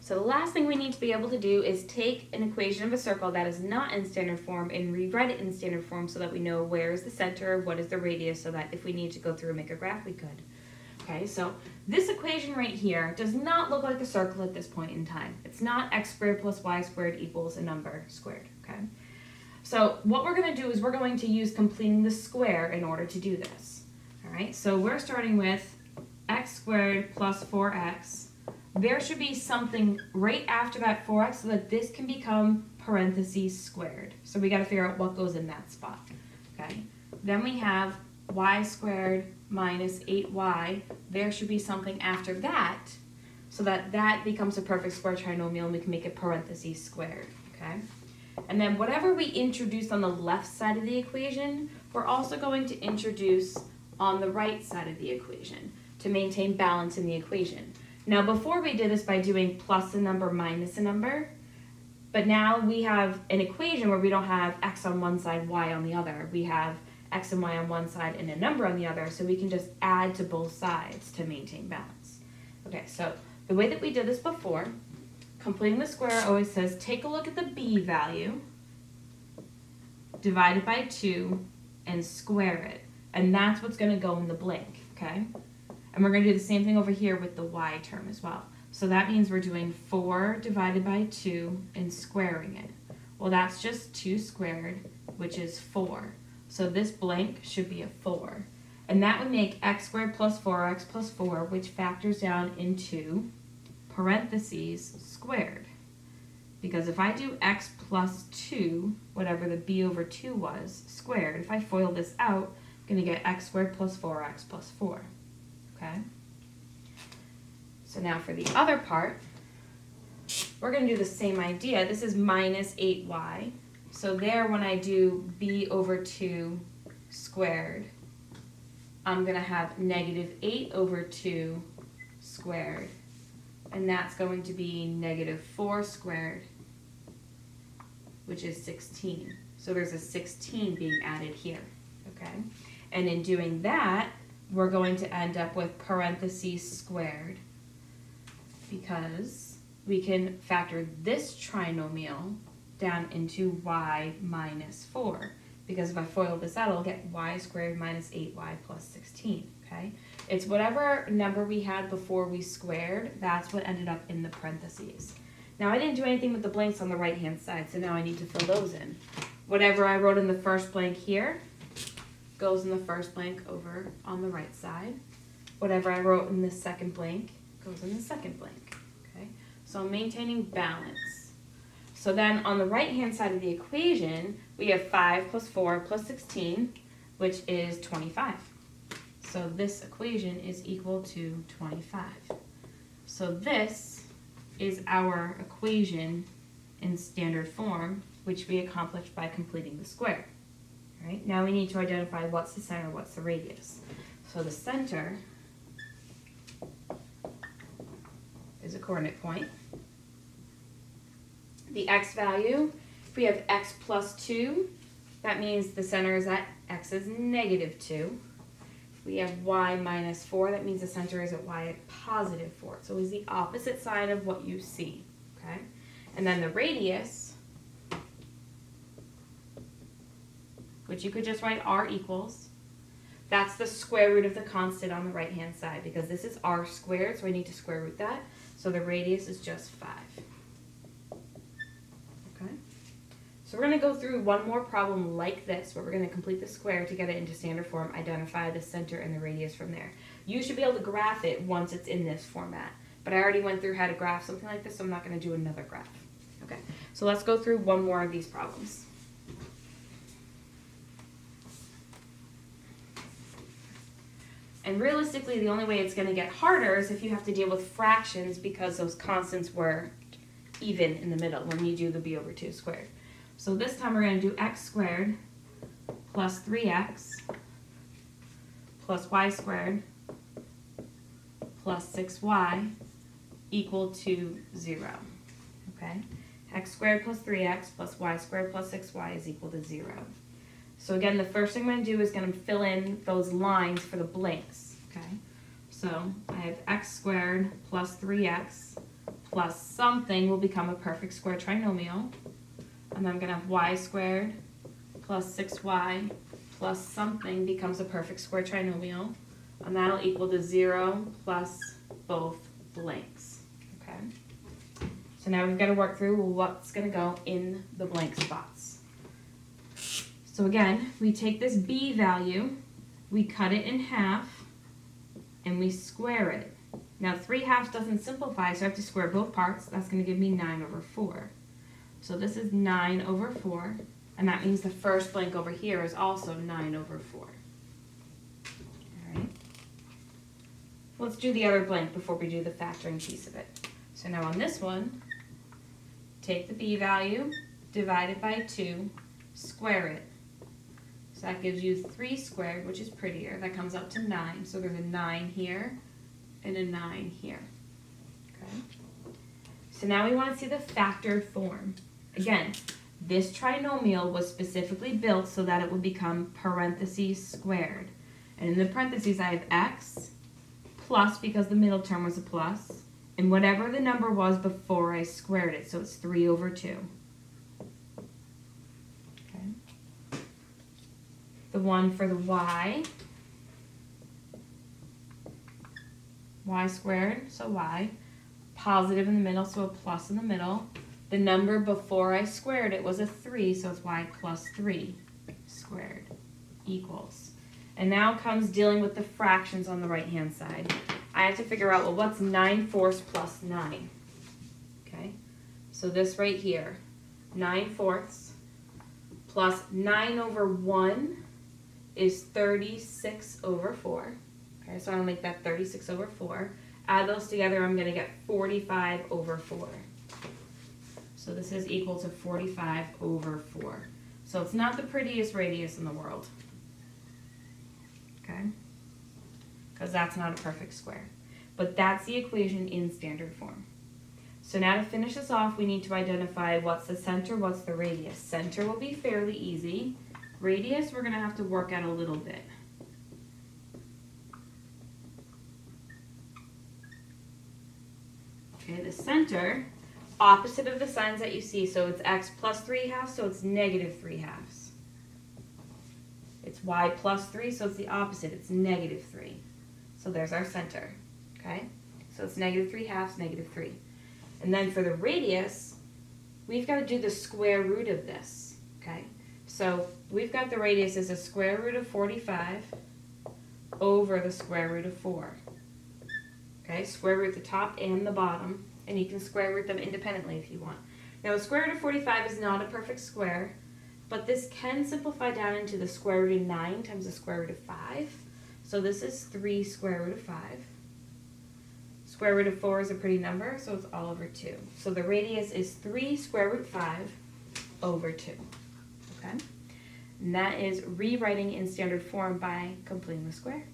So the last thing we need to be able to do is take an equation of a circle that is not in standard form and rewrite it in standard form so that we know where is the center, what is the radius, so that if we need to go through and make a graph, we could. Okay, so this equation right here does not look like a circle at this point in time. It's not x squared plus y squared equals a number squared, okay? So what we're going to do is we're going to use completing the square in order to do this. All right, so we're starting with x squared plus 4x. There should be something right after that 4x so that this can become parentheses squared. So we got to figure out what goes in that spot. Okay. Then we have y squared minus 8y. There should be something after that so that that becomes a perfect square trinomial and we can make it parentheses squared. Okay. And then whatever we introduce on the left side of the equation, we're also going to introduce on the right side of the equation to maintain balance in the equation. Now before we did this by doing plus a number minus a number, but now we have an equation where we don't have x on one side, y on the other. We have x and y on one side and a number on the other, so we can just add to both sides to maintain balance. Okay, so the way that we did this before, completing the square always says take a look at the b value, divide it by 2, and square it. And that's what's going to go in the blank, okay? And we're going to do the same thing over here with the y term as well. So that means we're doing 4 divided by 2 and squaring it. Well, that's just 2 squared, which is 4. So this blank should be a 4. And that would make x squared plus 4x plus 4, which factors down into parentheses squared. Because if I do x plus 2, whatever the b over 2 was, squared, if I FOIL this out, I'm going to get x squared plus 4x plus 4. Okay? So now for the other part, we're going to do the same idea. This is minus 8y. So there, when I do b over 2 squared, I'm going to have negative 8 over 2 squared. And that's going to be negative 4 squared, which is 16. So there's a 16 being added here. Okay? And in doing that, we're going to end up with parentheses squared because we can factor this trinomial down into y minus 4. Because if I FOIL this out, I'll get y squared minus 8y plus 16. Okay? It's whatever number we had before we squared, that's what ended up in the parentheses. Now I didn't do anything with the blanks on the right hand side, so now I need to fill those in. Whatever I wrote in the first blank here goes in the first blank over on the right side. Whatever I wrote in the second blank goes in the second blank. Okay? So I'm maintaining balance. So then on the right hand side of the equation, we have 5 plus 4 plus 16, which is 25. So this equation is equal to 25. So this is our equation in standard form, which we accomplished by completing the square. All right, now we need to identify what's the center, what's the radius. So the center is a coordinate point. The x value, if we have x plus 2, that means the center is at x is negative 2. If we have y minus 4, that means the center is at y at positive 4. So it's the opposite side of what you see. Okay? And then the radius, which you could just write r equals, that's the square root of the constant on the right hand side because this is r squared, so I need to square root that. So the radius is just 5. Okay? So we're going to go through one more problem like this where we're going to complete the square to get it into standard form, identify the center and the radius from there. You should be able to graph it once it's in this format. But I already went through how to graph something like this, so I'm not going to do another graph. Okay, so let's go through one more of these problems. And realistically, the only way it's going to get harder is if you have to deal with fractions because those constants were even in the middle when you do the b over 2 squared. So this time we're going to do x squared plus 3x plus y squared plus 6y equal to 0. Okay? X squared plus 3x plus y squared plus 6y is equal to 0. So again, the first thing I'm going to do is going to fill in those lines for the blanks. Okay? So I have x squared plus 3x plus something will become a perfect square trinomial. And then I'm going to have y squared plus 6y plus something becomes a perfect square trinomial. And that'll equal to 0 plus both blanks. Okay. So now we've got to work through what's going to go in the blank spots. So again, we take this b value, we cut it in half, and we square it. Now 3/2 doesn't simplify, so I have to square both parts. That's going to give me 9/4. So this is 9/4, and that means the first blank over here is also 9/4. All right. Let's do the other blank before we do the factoring piece of it. So now on this one, take the b value, divide it by 2, square it. So that gives you 3 squared, which is prettier. That comes up to 9. So there's a 9 here and a 9 here. Okay. So now we want to see the factored form. Again, this trinomial was specifically built so that it would become parentheses squared. And in the parentheses I have x plus, because the middle term was a plus, and whatever the number was before I squared it. So it's 3/2. The one for the y squared, so y, positive in the middle, so a plus in the middle. The number before I squared it was a 3, so it's y plus 3 squared equals. And now comes dealing with the fractions on the right-hand side. I have to figure out, well, what's 9/4 plus 9? Okay, so this right here, 9/4 plus 9/1 is 36/4. Okay, so I'm going to make that 36/4. Add those together, I'm going to get 45/4. So this is equal to 45/4. So it's not the prettiest radius in the world. Okay? Because that's not a perfect square. But that's the equation in standard form. So now to finish this off, we need to identify what's the center, what's the radius. Center will be fairly easy. Radius, we're going to have to work at a little bit. Okay, the center, opposite of the signs that you see, so it's x plus 3/2, so it's negative 3/2. It's y plus 3, so it's the opposite, it's negative 3. So there's our center, okay? So it's negative 3/2, negative 3. And then for the radius, we've got to do the square root of this, okay? So we've got the radius as a square root of 45 over the square root of 4. Okay, square root the top and the bottom, and you can square root them independently if you want. Now, the square root of 45 is not a perfect square, but this can simplify down into the square root of 9 times the square root of 5. So this is 3 square root of 5. Square root of 4 is a pretty number, so it's all over 2. So the radius is 3 square root 5 over 2. Okay? And that is rewriting in standard form by completing the square.